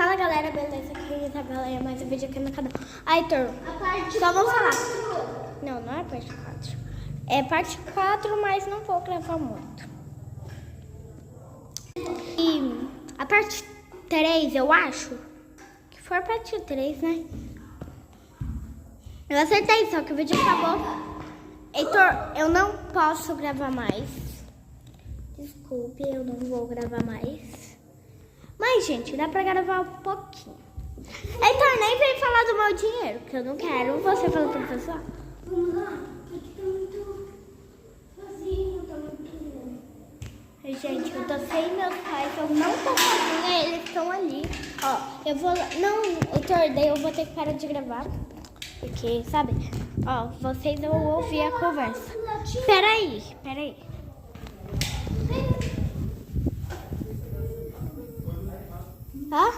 Fala galera, beleza? Aqui é a Isabela e é mais um vídeo aqui no canal. Aí, Heitor, só vamos falar. Não é parte 4. É parte 4, mas não vou gravar muito. E a parte 3, eu acho que foi a parte 3, né? Eu acertei, só que o vídeo acabou. Heitor, eu não posso gravar mais. Desculpe, eu não vou gravar mais. Mas, gente, dá pra gravar um pouquinho. Heitor, nem vem falar do meu dinheiro, que eu não quero. Você falou pro pessoal? Vamos lá, porque tá muito vazio, tá muito... Gente, eu tô sem meus pais, eu não tô sozinha, eles estão ali. Ó, eu vou... Não, Heitor, daí eu vou ter que parar de gravar. Porque, sabe? Ó, vocês vão ouvir a conversa. Peraí. Hã?